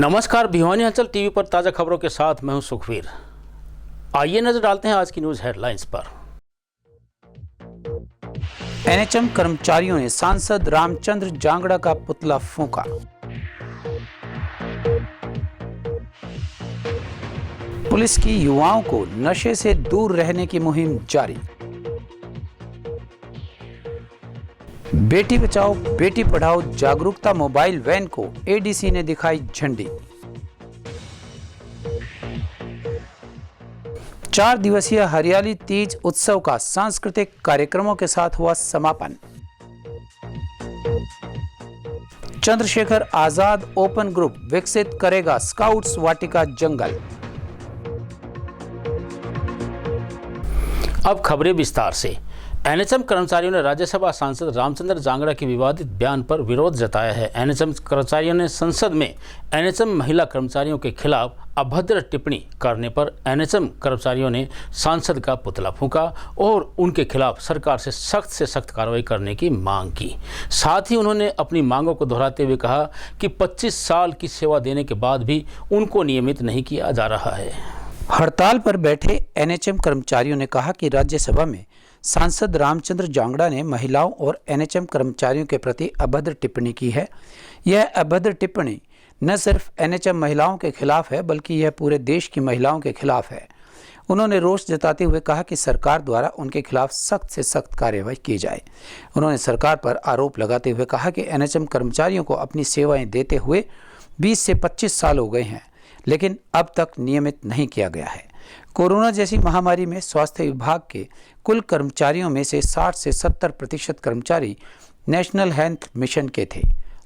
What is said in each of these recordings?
नमस्कार, भिवानी अंचल टीवी पर ताज़ा खबरों के साथ मैं हूं सुखवीर। आइए नजर डालते हैं आज की न्यूज़ हेडलाइंस पर। एनएचएम कर्मचारियों ने सांसद रामचंद्र जांगड़ा का पुतला फूंका। पुलिस की युवाओं को नशे से दूर रहने की मुहिम जारी। बेटी बचाओ बेटी पढ़ाओ जागरूकता मोबाइल वैन को एडीसी ने दिखाई झंडी। 4 दिवसीय हरियाली तीज उत्सव का सांस्कृतिक कार्यक्रमों के साथ हुआ समापन। चंद्रशेखर आजाद ओपन ग्रुप विकसित करेगा स्काउट्स वाटिका जंगल। अब खबरें विस्तार से। एनएचएम कर्मचारियों ने राज्यसभा सांसद रामचंद्र जांगड़ा के विवादित बयान पर विरोध जताया है। एनएचएम कर्मचारियों ने संसद में एनएचएम महिला कर्मचारियों के खिलाफ अभद्र टिप्पणी करने पर एनएचएम कर्मचारियों ने सांसद का पुतला फूंका और उनके खिलाफ सरकार से सख्त कार्रवाई करने की मांग की। साथ ही उन्होंने अपनी मांगों को दोहराते हुए कहा कि 25 साल की सेवा देने के बाद भी उनको नियमित नहीं किया जा रहा है। हड़ताल पर बैठे एनएचएम कर्मचारियों ने कहा कि राज्यसभा में सांसद रामचंद्र जांगड़ा ने महिलाओं और एनएचएम कर्मचारियों के प्रति अभद्र टिप्पणी की है। यह अभद्र टिप्पणी न सिर्फ एनएचएम महिलाओं के खिलाफ है बल्कि यह पूरे देश की महिलाओं के खिलाफ है। उन्होंने रोष जताते हुए कहा कि सरकार द्वारा उनके खिलाफ सख्त से सख्त कार्रवाई की जाए। उन्होंने सरकार पर आरोप लगाते हुए कहा कि एनएचएम कर्मचारियों को अपनी सेवाएं देते हुए 20 से 25 साल हो गए हैं, लेकिन अब तक नियमित नहीं किया गया है। कोरोना जैसी महामारी में स्वास्थ्य विभाग के कुल कर्मचारियों में से 60 से 70% कर्मचारी नेशनल हेल्थ मिशन के थे,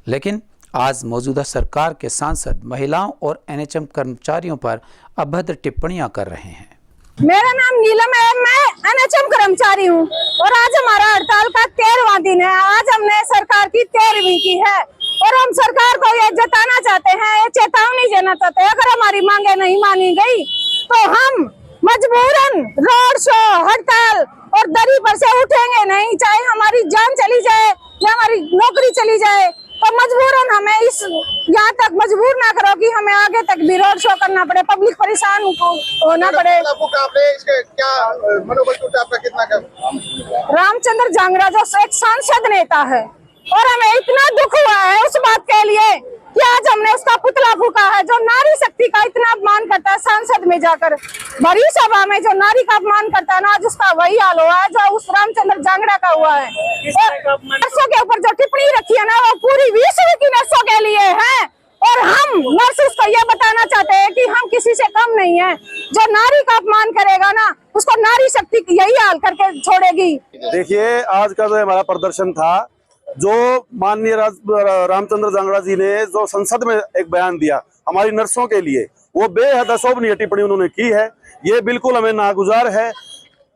लेकिन आज मौजूदा सरकार के सांसद महिलाओं और एनएचएम कर्मचारियों पर अभद्र टिप्पणियां कर रहे हैं। मेरा नाम नीलम है, मैं एनएचएम कर्मचारी हूँ और आज हमारा हड़ताल का 13वां दिन है। आज हमने सरकार की 13वीं की है और हम सरकार को ये जताना चाहते हैं, ये चेतावनी देना चाहते हैं, अगर हमारी मांगे नहीं मानी गई तो हम मजबूरन रोड शो, हड़ताल और दरी पर से उठेंगे नहीं, चाहे हमारी जान चली जाए या हमारी नौकरी चली जाए, तो मजबूरन हमें इस यहाँ तक मजबूर ना करो कि हमें आगे तक भी रोड शो करना पड़े, पब्लिक परेशान होना पड़े। क्या मनोबल टूटा आपका कितना कम? रामचंद्र जांगड़ा जो एक सांसद नेता है और हमें इतना दुख हुआ है उस बात के लिए कि आज हमने उसका पुतला फूका है, जो नारी शक्ति का इतना अपमान करता है। सांसद में जाकर बड़ी सभा में जो नारी का अपमान करता है ना, आज उसका वही हाल हुआ है जो उस रामचंद्र जांगड़ा का हुआ है। नर्सों के ऊपर जो टिप्पणी रखी है ना, वो पूरी विश्व की नर्सों के लिए है और हम नर्स को ये बताना चाहते हैं कि हम किसी से कम नहीं है। जो नारी का अपमान करेगा ना, उसको नारी शक्ति यही हाल करके छोड़ेगी। देखिए, आज का जो हमारा प्रदर्शन था, जो माननीय रामचंद्र जांगड़ा जी ने जो संसद में एक बयान दिया हमारी नर्सों के लिए, वो बेहद अशोभनीय टिप्पणी उन्होंने की है। ये बिल्कुल हमें नागुजार है।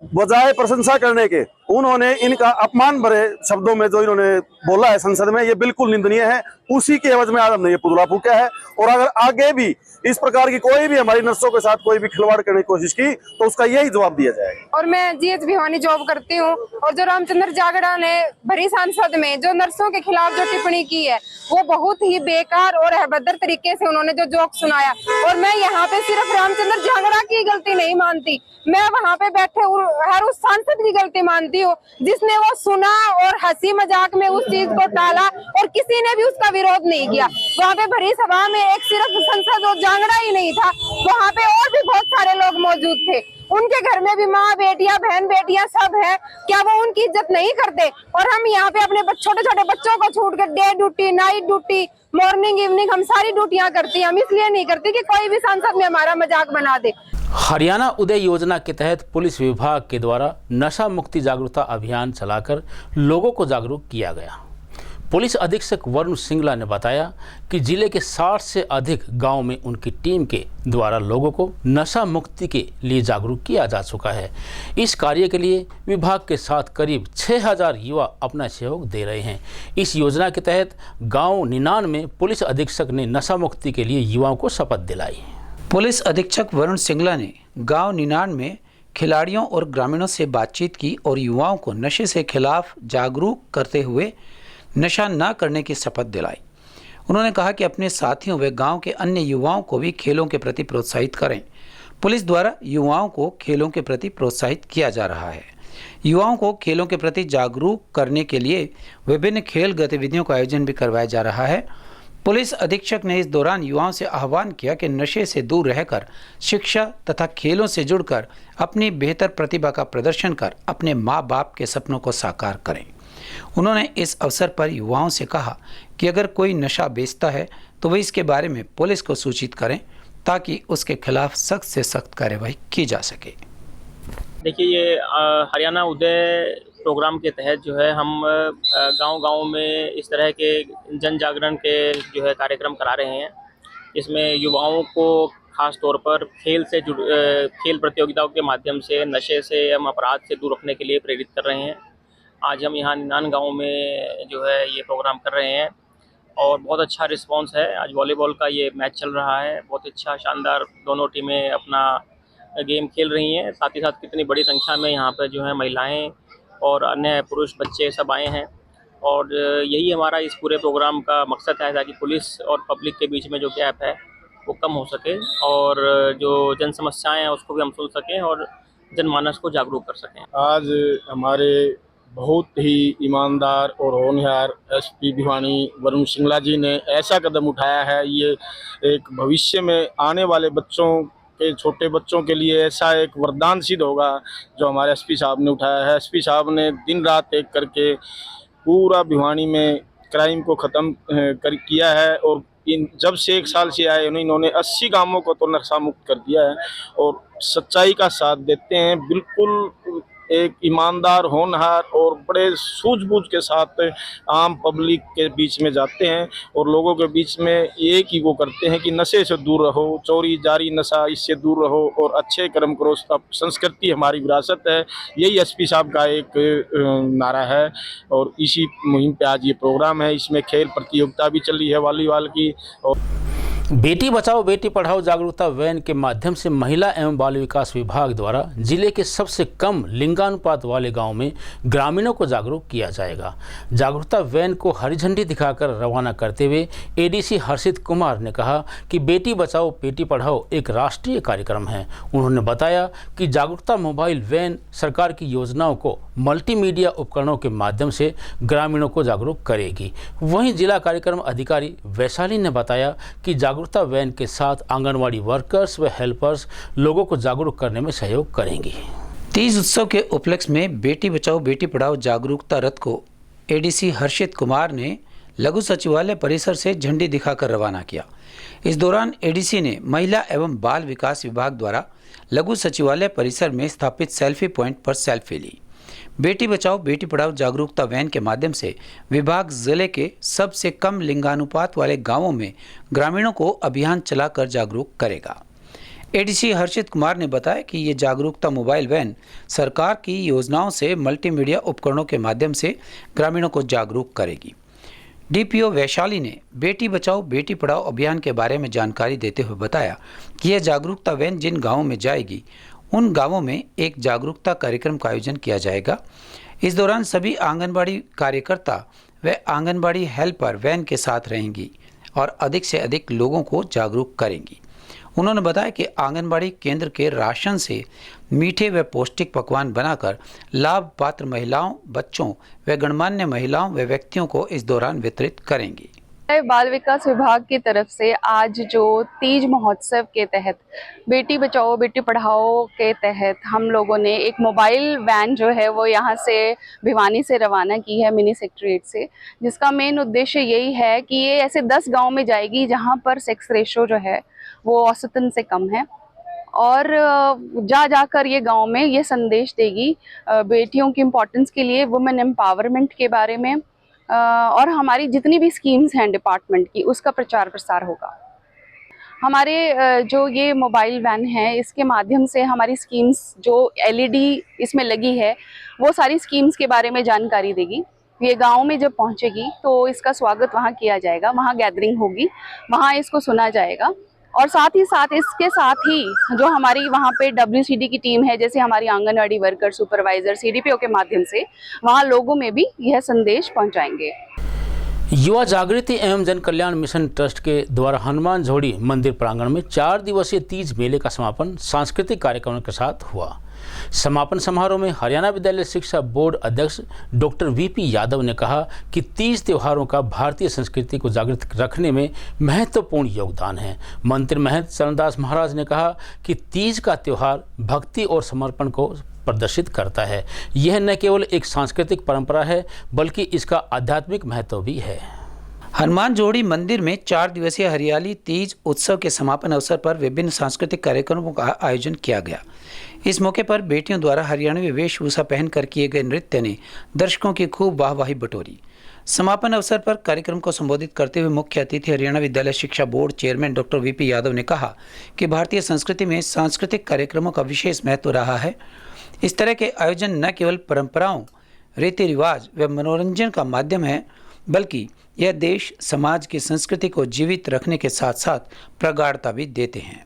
बजाय प्रशंसा करने के उन्होंने इनका अपमान भरे शब्दों में जो इन्होंने बोला है संसद में, ये बिल्कुल निंदनीय है। उसी के एवज में आज हमने ये पुतला फूका है और अगर आगे भी इस प्रकार की कोई भी हमारी नर्सों के साथ कोई भी खिलवाड़ करने की कोशिश की तो उसका यही जवाब दिया जाएगा। और मैं जीएच भिवानी जॉब करती हूँ और जो रामचंद्र जांगड़ा ने भरी सांसद में जो नर्सों के खिलाफ जो टिप्पणी की है, वो बहुत ही बेकार और अभद्र तरीके से उन्होंने जो जोक सुनाया। और मैं यहाँ पे सिर्फ रामचंद्र जांगड़ा की गलती नहीं मानती, मैं वहाँ पे बैठे हर उस सांसद की गलती मानती हूँ जिसने वो सुना और हंसी मजाक में उस चीज को टाला और किसी ने भी उसका विरोध नहीं किया। वहाँ पे भरी सभा में एक सिर्फ संसद और जांगड़ा ही नहीं था, वहाँ पे और भी बहुत सारे लोग मौजूद थे। उनके घर में भी माँ बेटियां बहन बेटियां सब है, क्या वो उनकी इज्जत नहीं करते? और हम यहाँ पे अपने छोटे छोटे बच्चों को छूट कर day duty, night duty, morning evening हम सारी ड्यूटियां करती हैं। हम इसलिए नहीं करती कि कोई भी सांसद में हमारा मजाक बना दे। हरियाणा उदय योजना के तहत पुलिस विभाग के द्वारा नशा मुक्ति जागरूकता अभियान चलाकर लोगों को जागरूक किया गया। पुलिस अधीक्षक वरुण सिंगला ने बताया कि जिले के 60 से अधिक गांव में उनकी टीम के द्वारा लोगों को नशा मुक्ति के लिए जागरूक किया जा चुका है। इस कार्य के लिए विभाग के साथ करीब 6000 युवा अपना सहयोग दे रहे हैं। इस योजना के तहत गांव निनान में पुलिस अधीक्षक ने नशा मुक्ति के लिए युवाओं को शपथ दिलाई। पुलिस अधीक्षक वरुण सिंगला ने गांव निनान में खिलाड़ियों और ग्रामीणों से बातचीत की और युवाओं को नशे से खिलाफ जागरूक करते हुए नशा न करने की शपथ दिलाई। उन्होंने कहा कि अपने साथियों व गांव के अन्य युवाओं को भी खेलों के प्रति प्रोत्साहित करें। पुलिस द्वारा युवाओं को खेलों के प्रति प्रोत्साहित किया जा रहा है। युवाओं को खेलों के प्रति जागरूक करने के लिए विभिन्न खेल गतिविधियों का आयोजन भी करवाया जा रहा है। पुलिस अधीक्षक ने इस दौरान युवाओं से आह्वान किया कि नशे से दूर रहकर शिक्षा तथा खेलों से जुड़कर अपनी बेहतर प्रतिभा का प्रदर्शन कर अपने माँ बाप के सपनों को साकार करें। उन्होंने इस अवसर पर युवाओं से कहा कि अगर कोई नशा बेचता है तो वह इसके बारे में पुलिस को सूचित करें ताकि उसके खिलाफ सख्त से सख्त कार्रवाई की जा सके। देखिए, ये हरियाणा उदय प्रोग्राम के तहत जो है हम गांव-गांव में इस तरह के जन जागरण के जो है कार्यक्रम करा रहे हैं। इसमें युवाओं को खास तौर पर खेल प्रतियोगिताओं के माध्यम से नशे से एवं अपराध से दूर रखने के लिए प्रेरित कर रहे हैं। आज हम यहाँ निनान गाँव में जो है ये प्रोग्राम कर रहे हैं और बहुत अच्छा रिस्पांस है। आज वॉलीबॉल का ये मैच चल रहा है, बहुत अच्छा शानदार दोनों टीमें अपना गेम खेल रही हैं। साथ ही साथ कितनी बड़ी संख्या में यहाँ पर जो है महिलाएं और अन्य पुरुष बच्चे सब आए हैं और यही हमारा इस पूरे प्रोग्राम का मकसद है ताकि पुलिस और पब्लिक के बीच में जो गैप है वो कम हो सके और जो जन समस्याएं हैं उसको भी हम सुन सकें और जनमानस को जागरूक कर सकें। आज हमारे बहुत ही ईमानदार और होनहार एसपी भिवानी वरुण सिंगला जी ने ऐसा कदम उठाया है। ये एक भविष्य में आने वाले छोटे बच्चों के लिए ऐसा एक वरदान सिद्ध होगा जो हमारे एसपी साहब ने उठाया है। एसपी साहब ने दिन रात एक करके पूरा भिवानी में क्राइम को ख़त्म किया है और जब से 1 साल से आए इन्होंने 80 गांवों को तो नशा मुक्त कर दिया है और सच्चाई का साथ देते हैं। बिल्कुल एक ईमानदार होनहार और बड़े सूझबूझ के साथ आम पब्लिक के बीच में जाते हैं और लोगों के बीच में एक ही वो करते हैं कि नशे से दूर रहो, चोरी जारी नशा इससे दूर रहो और अच्छे कर्म करो। संस्कृति हमारी विरासत है, यही एसपी साहब का एक नारा है और इसी मुहिम पे आज ये प्रोग्राम है। इसमें खेल प्रतियोगिता भी चल रही है वॉलीबॉल की। और बेटी बचाओ बेटी पढ़ाओ जागरूकता वैन के माध्यम से महिला एवं बाल विकास विभाग द्वारा जिले के सबसे कम लिंगानुपात वाले गांव में ग्रामीणों को जागरूक किया जाएगा। जागरूकता वैन को हरी झंडी दिखाकर रवाना करते हुए एडीसी हर्षित कुमार ने कहा कि बेटी बचाओ बेटी पढ़ाओ एक राष्ट्रीय कार्यक्रम है। उन्होंने बताया कि जागरूकता मोबाइल वैन सरकार की योजनाओं को मल्टीमीडिया उपकरणों के माध्यम से ग्रामीणों को जागरूक करेगी। वहीं जिला कार्यक्रम अधिकारी वैशाली ने बताया कि जागरूकता वैन के साथ आंगनवाड़ी वर्कर्स व हेल्पर्स लोगों को जागरूक करने में सहयोग करेंगी। तीज उत्सव के उपलक्ष्य में बेटी बचाओ बेटी पढ़ाओ जागरूकता रथ को एडीसी हर्षित कुमार ने लघु सचिवालय परिसर से झंडी दिखाकर रवाना किया। इस दौरान एडीसी ने महिला एवं बाल विकास विभाग द्वारा लघु सचिवालय परिसर में स्थापित सेल्फी पॉइंट पर सेल्फी ली। बेटी बचाओ बेटी पढ़ाओ जागरूकता वैन के माध्यम से विभाग जिले के सबसे कम लिंगानुपात वाले गांवों में ग्रामीणों को अभियान चलाकर जागरूक करेगा। एडीसी हर्षित कुमार ने बताया कि ये जागरूकता मोबाइल वैन सरकार की योजनाओं से मल्टीमीडिया उपकरणों के माध्यम से ग्रामीणों को जागरूक करेगी। डीपीओ वैशाली ने बेटी बचाओ बेटी पढ़ाओ अभियान के बारे में जानकारी देते हुए बताया कि यह जागरूकता वैन जिन गाँवों में जाएगी उन गांवों में एक जागरूकता कार्यक्रम का आयोजन किया जाएगा। इस दौरान सभी आंगनबाड़ी कार्यकर्ता व आंगनबाड़ी हेल्पर वैन के साथ रहेंगी और अधिक से अधिक लोगों को जागरूक करेंगी। उन्होंने बताया कि आंगनबाड़ी केंद्र के राशन से मीठे व पौष्टिक पकवान बनाकर लाभ पात्र महिलाओं, बच्चों व गणमान्य महिलाओं व व्यक्तियों को इस दौरान वितरित करेंगी। बाल विकास विभाग की तरफ से आज जो तीज महोत्सव के तहत बेटी बचाओ बेटी पढ़ाओ के तहत हम लोगों ने एक मोबाइल वैन जो है वो यहाँ से भिवानी से रवाना की है मिनी सेक्रेटरीट से, जिसका मेन उद्देश्य यही है कि ये ऐसे 10 गांव में जाएगी जहाँ पर सेक्स रेशो जो है वो औसतन से कम है और जाकर ये गांव में ये संदेश देगी बेटियों की इम्पोर्टेंस के लिए, वुमेन एम्पावरमेंट के बारे में और हमारी जितनी भी स्कीम्स हैं डिपार्टमेंट की उसका प्रचार प्रसार होगा। हमारे जो ये मोबाइल वैन है इसके माध्यम से हमारी स्कीम्स जो एलईडी इसमें लगी है वो सारी स्कीम्स के बारे में जानकारी देगी। ये गांव में जब पहुंचेगी तो इसका स्वागत वहां किया जाएगा, वहां गैदरिंग होगी, वहां इसको सुना जाएगा और साथ ही साथ इसके साथ ही जो हमारी वहाँ पे WCD की टीम है, जैसे हमारी आंगनवाड़ी वर्कर, सुपरवाइजर, CDPO के माध्यम से वहाँ लोगों में भी यह संदेश पहुँचाएंगे। युवा जागृति एवं जन कल्याण मिशन ट्रस्ट के द्वारा हनुमान झोड़ी मंदिर प्रांगण में 4 दिवसीय तीज मेले का समापन सांस्कृतिक कार्यक्रमों के साथ हुआ। समापन समारोह में हरियाणा विद्यालय शिक्षा बोर्ड अध्यक्ष डॉक्टर वीपी यादव ने कहा कि तीज त्योहारों का भारतीय संस्कृति को जागृत रखने में महत्वपूर्ण योगदान है। मंत्री महंत चरणदास महाराज ने कहा कि तीज का त्योहार भक्ति और समर्पण को प्रदर्शित करता है। यह न केवल एक सांस्कृतिक परंपरा है बल्कि इसका आध्यात्मिक महत्व भी है। हनुमान जोड़ी मंदिर में 4 दिवसीय हरियाली तीज उत्सव के समापन अवसर पर विभिन्न सांस्कृतिक कार्यक्रमों का आयोजन किया गया। इस मौके पर बेटियों द्वारा हरियाणवी वेशभूषा पहनकर किए गए नृत्य ने दर्शकों की खूब वाहवाही बटोरी। समापन अवसर पर कार्यक्रम को संबोधित करते हुए मुख्य अतिथि हरियाणा विद्यालय शिक्षा board chairman doctor VP Yadav ने कहा कि भारतीय संस्कृति में सांस्कृतिक कार्यक्रमों का विशेष महत्व रहा है। इस तरह के आयोजन न केवल परंपराओं, रीति रिवाज व मनोरंजन का माध्यम है बल्कि यह देश समाज की संस्कृति को जीवित रखने के साथ साथ प्रगाढ़ता भी देते हैं।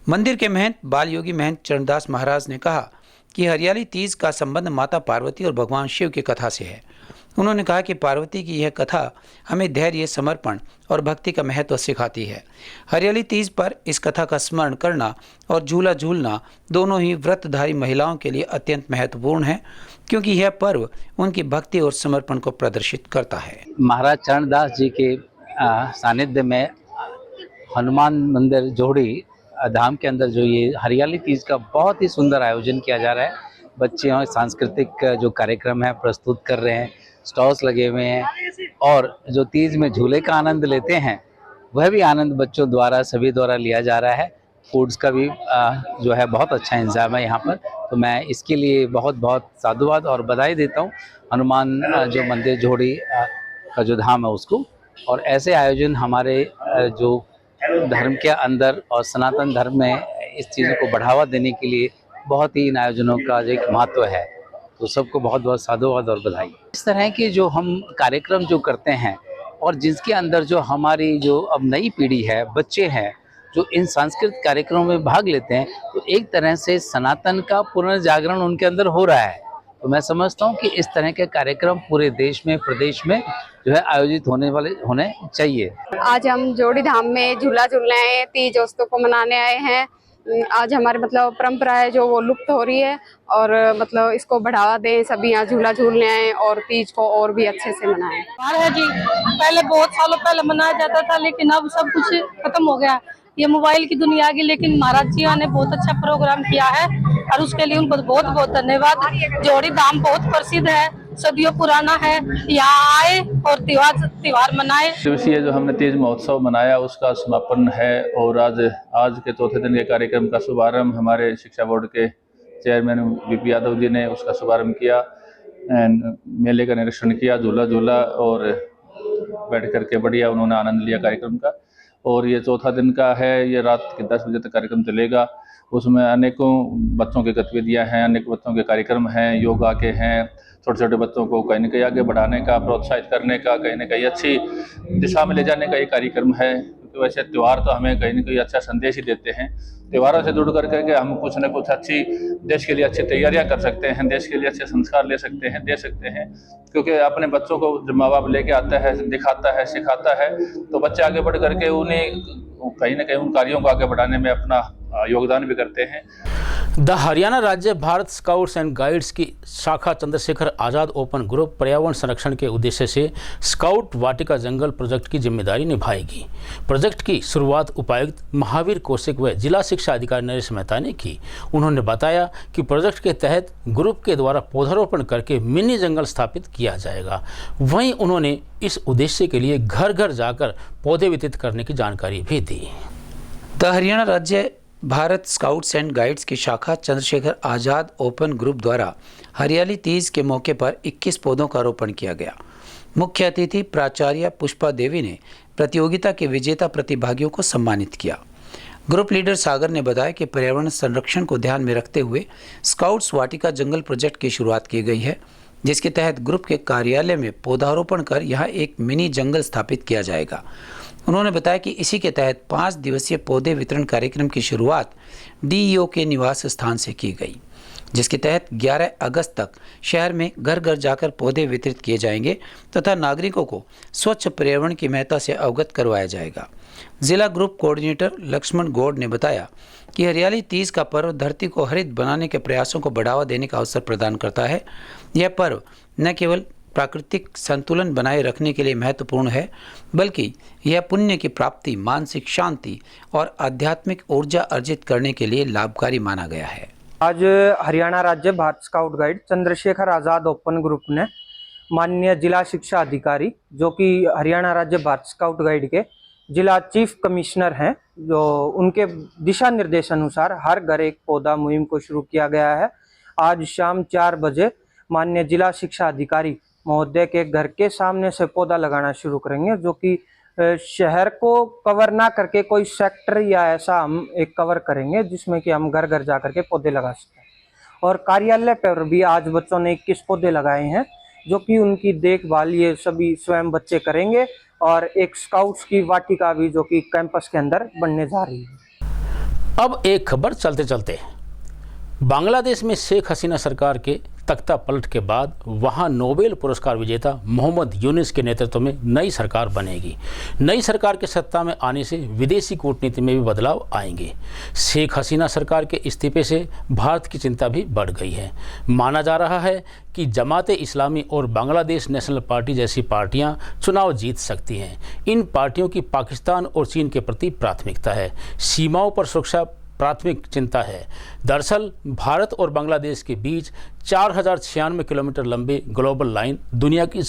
मंदिर के महंत बाल योगी महंत चरणदास महाराज ने कहा कि हरियाली तीज का संबंध माता पार्वती और भगवान शिव की कथा से है। उन्होंने कहा कि पार्वती की यह कथा हमें धैर्य, समर्पण और भक्ति का महत्व सिखाती है। हरियाली तीज पर इस कथा का स्मरण करना और झूला झूलना दोनों ही व्रतधारी महिलाओं के लिए अत्यंत महत्वपूर्ण है क्योंकि यह पर्व उनकी भक्ति और समर्पण को प्रदर्शित करता है। महाराज चरणदास जी के सानिध्य में हनुमान मंदिर जोड़ी धाम के अंदर जो ये हरियाली तीज का बहुत ही सुंदर आयोजन किया जा रहा है। बच्चे और सांस्कृतिक जो कार्यक्रम है प्रस्तुत कर रहे हैं, स्टॉल्स लगे हुए हैं और जो तीज में झूले का आनंद लेते हैं वह भी आनंद बच्चों द्वारा सभी द्वारा लिया जा रहा है। फूड्स का भी जो है बहुत अच्छा इंतजाम है यहाँ पर, तो मैं इसके लिए बहुत बहुत साधुवाद और बधाई देता हूँ हनुमान जो मंदिर जोड़ी का जो धाम है उसको। और ऐसे आयोजन हमारे जो धर्म के अंदर और सनातन धर्म में इस चीज़ को बढ़ावा देने के लिए बहुत ही इन आयोजनों का एक महत्व है, तो सबको बहुत बहुत साधुवाद और बधाई। इस तरह के जो हम कार्यक्रम जो करते हैं और जिसके अंदर जो हमारी जो अब नई पीढ़ी है, बच्चे हैं जो इन सांस्कृतिक कार्यक्रमों में भाग लेते हैं, तो एक तरह से सनातन का पुनर्जागरण उनके अंदर हो रहा है। तो मैं समझता हूँ कि इस तरह के कार्यक्रम पूरे देश में, प्रदेश में जो है आयोजित होने चाहिए। आज हम जोड़ी धाम में झूला झूलने आए हैं, तीज उत्सव को मनाने आए हैं। आज हमारी परंपरा है जो वो लुप्त हो रही है और इसको बढ़ावा दें, सभी यहाँ झूला झूलने आए और तीज को और भी अच्छे से मनाएं। है जी, पहले बहुत सालों पहले मनाया जाता था लेकिन अब सब कुछ खत्म हो गया। ये मोबाइल की दुनिया आ गई, लेकिन महाराज जी ने बहुत अच्छा प्रोग्राम किया है और उसके लिए उनको बहुत बहुत धन्यवाद। जोड़ी धाम बहुत प्रसिद्ध है, सदियों पुराना है, यहाँ आए और त्योहार मनाए। दिवसीय जो हमने तीज महोत्सव मनाया उसका समापन है और आज के चौथे दिन के कार्यक्रम का शुभारंभ हमारे शिक्षा बोर्ड के चेयरमैन वीपी यादव जी ने उसका शुभारंभ किया। मेले का निरीक्षण किया, झूला झूला और बैठ करके बढ़िया उन्होंने आनंद लिया कार्यक्रम का। और ये चौथा दिन का है, ये रात के 10 बजे तक कार्यक्रम चलेगा। उसमें अनेकों बच्चों की गतिविधियां हैं, अनेक बच्चों के कार्यक्रम हैं, योगा के हैं, छोटे छोटे बच्चों को कहीं न कहीं आगे बढ़ाने का, प्रोत्साहित करने का, कहीं न कहीं अच्छी दिशा में ले जाने का ये कार्यक्रम है। क्योंकि वैसे त्यौहार तो हमें कहीं न कहीं अच्छा संदेश ही देते हैं। त्योहारों से जुड़ करके हम कुछ न कुछ अच्छी देश के लिए अच्छी तैयारियां कर सकते हैं, देश के लिए अच्छे संस्कार ले सकते हैं, दे सकते हैं। क्योंकि अपने बच्चों को जब माँ बाप लेके आता है, दिखाता है, सिखाता है, तो बच्चे आगे बढ़ करके उन्हें कहीं न कहीं उन कार्यों को आगे बढ़ाने में अपना योगदान भी करते हैं। द हरियाणा राज्य भारत स्काउट्स एंड गाइड्स की शाखा चंद्रशेखर आज़ाद ओपन ग्रुप पर्यावरण संरक्षण के उद्देश्य से स्काउट वाटिका जंगल प्रोजेक्ट की जिम्मेदारी निभाएगी। प्रोजेक्ट की शुरुआत उपायुक्त महावीर कौशिक व जिला शिक्षा अधिकारी नरेश मेहता ने की। उन्होंने बताया कि प्रोजेक्ट के तहत ग्रुप के द्वारा पौधारोपण करके मिनी जंगल स्थापित किया जाएगा। वहीं उन्होंने इस उद्देश्य के लिए घर घर जाकर पौधे वितरित करने की जानकारी भी दी। द हरियाणा राज्य भारत स्काउट्स एंड गाइड्स की शाखा चंद्रशेखर आज़ाद ओपन ग्रुप द्वारा हरियाली तीज के मौके पर 21 पौधों का रोपण किया गया। मुख्य अतिथि प्राचार्य पुष्पा देवी ने प्रतियोगिता के विजेता प्रतिभागियों को सम्मानित किया। ग्रुप लीडर सागर ने बताया कि पर्यावरण संरक्षण को ध्यान में रखते हुए स्काउट्स वाटिका जंगल प्रोजेक्ट की शुरुआत की गई है, जिसके तहत ग्रुप के कार्यालय में पौधारोपण कर यहाँ एक मिनी जंगल स्थापित किया जाएगा। उन्होंने बताया कि इसी के तहत 5 दिवसीय पौधे वितरण कार्यक्रम की शुरुआत डीईओ के निवास स्थान से की गई। जिसके तहत 11 अगस्त तक शहर में घर घर जाकर पौधे वितरित किए जाएंगे तथा नागरिकों को स्वच्छ पर्यावरण की महत्ता से अवगत करवाया जाएगा। जिला ग्रुप कोऑर्डिनेटर लक्ष्मण गौड़ ने बताया कि हरियाली तीज का पर्व धरती को हरित बनाने के प्रयासों को बढ़ावा देने का अवसर प्रदान करता है। यह पर्व न केवल प्राकृतिक संतुलन बनाए रखने के लिए महत्वपूर्ण है, बल्कि यह पुण्य की प्राप्ति, मानसिक शांति और आध्यात्मिक ऊर्जा अर्जित करने के लिए लाभकारी माना गया है। आज हरियाणा राज्य Bharat scout guide Chandrashekhar Azad open group ने माननीय जिला शिक्षा अधिकारी, जो कि हरियाणा राज्य भारत स्काउट गाइड के जिला चीफ कमिश्नर हैं, जो उनके दिशा निर्देश अनुसार हर घर एक पौधा मुहिम को शुरू किया गया है। आज शाम 4 बजे माननीय जिला शिक्षा अधिकारी महोदय के घर के सामने से पौधा लगाना शुरू करेंगे, जो कि शहर को कवर ना करके कोई सेक्टर या ऐसा हम एक कवर करेंगे जिसमें कि हम घर घर जा करके पौधे लगा सकते हैं। और कार्यालय पर भी आज बच्चों ने 21 पौधे लगाए हैं, जो कि उनकी देखभाल ये सभी स्वयं बच्चे करेंगे। और एक स्काउट्स की वाटिका भी जो कि कैंपस के अंदर बनने जा रही है। अब एक खबर चलते चलते, बांग्लादेश में शेख हसीना सरकार के तख्ता पलट के बाद वहां नोबेल पुरस्कार विजेता मोहम्मद यूनुस के नेतृत्व में नई सरकार बनेगी। नई सरकार के सत्ता में आने से विदेशी कूटनीति में भी बदलाव आएंगे। शेख हसीना सरकार के इस्तीफे से भारत की चिंता भी बढ़ गई है। माना जा रहा है कि जमाते इस्लामी और बांग्लादेश नेशनल पार्टी जैसी पार्टियां चुनाव जीत सकती हैं। इन पार्टियों की पाकिस्तान और चीन के प्रति प्राथमिकता है। सीमाओं पर सुरक्षा प्राथमिक चिंता है। दरअसल भारत और बांग्लादेश के बीच 4096 किलोमीटर लंबी ग्लोबल लाइन दुनिया की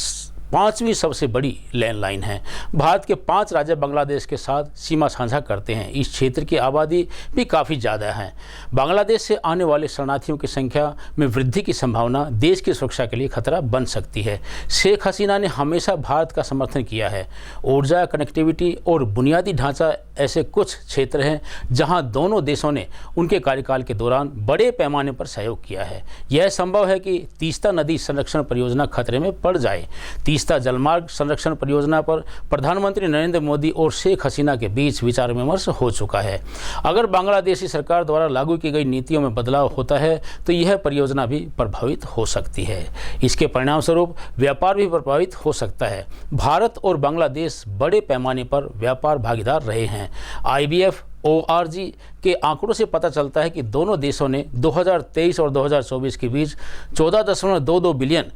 5वीं सबसे बड़ी लैंड लाइन है। भारत के 5 राज्य बांग्लादेश के साथ सीमा साझा करते हैं। इस क्षेत्र की आबादी भी काफ़ी ज़्यादा है। बांग्लादेश से आने वाले शरणार्थियों की संख्या में वृद्धि की संभावना देश की सुरक्षा के लिए खतरा बन सकती है। शेख हसीना ने हमेशा भारत का समर्थन किया है। ऊर्जा, कनेक्टिविटी और बुनियादी ढांचा ऐसे कुछ क्षेत्र हैं जहां दोनों देशों ने उनके कार्यकाल के दौरान बड़े पैमाने पर सहयोग किया है। यह संभव है कि तीस्ता नदी संरक्षण परियोजना खतरे में पड़ जाए। तीस्ता जलमार्ग संरक्षण परियोजना पर प्रधानमंत्री नरेंद्र मोदी और शेख हसीना के बीच विचार विमर्श हो चुका है। अगर बांग्लादेशी सरकार द्वारा लागू की गई नीतियों में बदलाव होता है तो यह परियोजना भी प्रभावित हो सकती है। इसके परिणाम स्वरूप व्यापार भी प्रभावित हो सकता है। भारत और बांग्लादेश बड़े पैमाने पर व्यापार भागीदार रहे हैं। IBF ORG के आंकड़ों से पता चलता है कि दोनों देशों ने 2023 और 2024 के बीच $14.22 बिलियन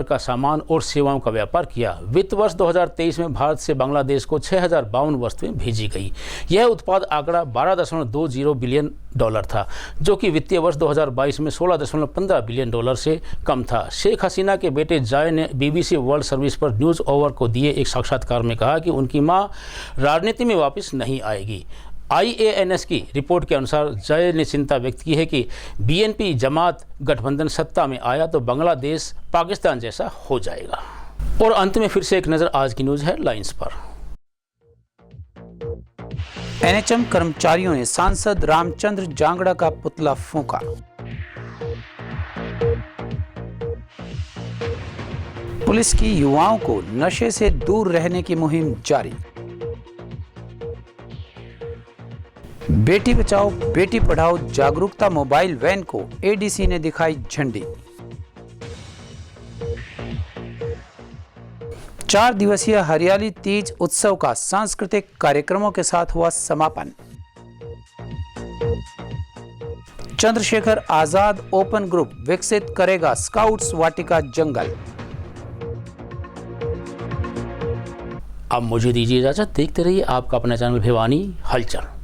का सामान और सेवाओं का व्यापार किया। वित्त वर्ष 2023 में भारत से बांग्लादेश को 6052 वस्तुएं भेजी गई। यह उत्पाद आंकड़ा $12.20 बिलियन था, जो कि वित्तीय वर्ष 2022 में $16.15 बिलियन से कम था। शेख हसीना के बेटे जाय ने BBC वर्ल्ड सर्विस पर न्यूज़ ओवर को दिए एक साक्षात्कार में कहा कि उनकी मां राजनीति में वापस नहीं आएगी। IANS की रिपोर्ट के अनुसार जय ने चिंता व्यक्त की है कि BNP जमात गठबंधन सत्ता में आया तो बांग्लादेश पाकिस्तान जैसा हो जाएगा। और अंत में फिर से एक नज़र आज की न्यूज़ हेडलाइंस पर। NHM कर्मचारियों ने सांसद रामचंद्र जांगड़ा का पुतला फूंका। पुलिस की युवाओं को नशे से दूर रहने की मुहिम जारी। बेटी बचाओ बेटी पढ़ाओ जागरूकता मोबाइल वैन को ADC ने दिखाई झंडी। 4 दिवसीय हरियाली तीज उत्सव का सांस्कृतिक कार्यक्रमों के साथ हुआ समापन। चंद्रशेखर आजाद ओपन ग्रुप विकसित करेगा स्काउट्स वाटिका जंगल। अब मुझे दीजिए इजाजत। देखते रहिए आपका अपना चैनल भिवानी हलचल।